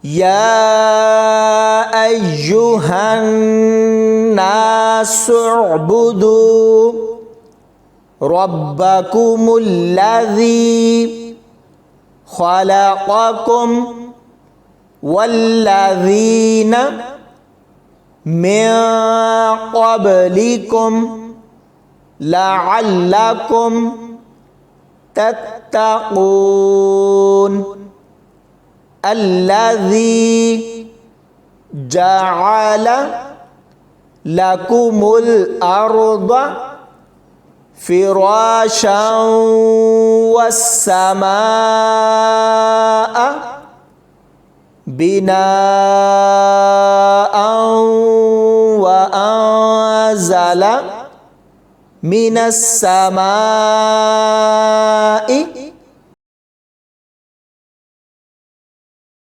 يا أيها الناس اعبدوا ربكم الذي خلقكم والذين من قبلكم لعلكم تتقون الذي جعل لكم الأرض فراشا والسماء بناء وأنزل من السماء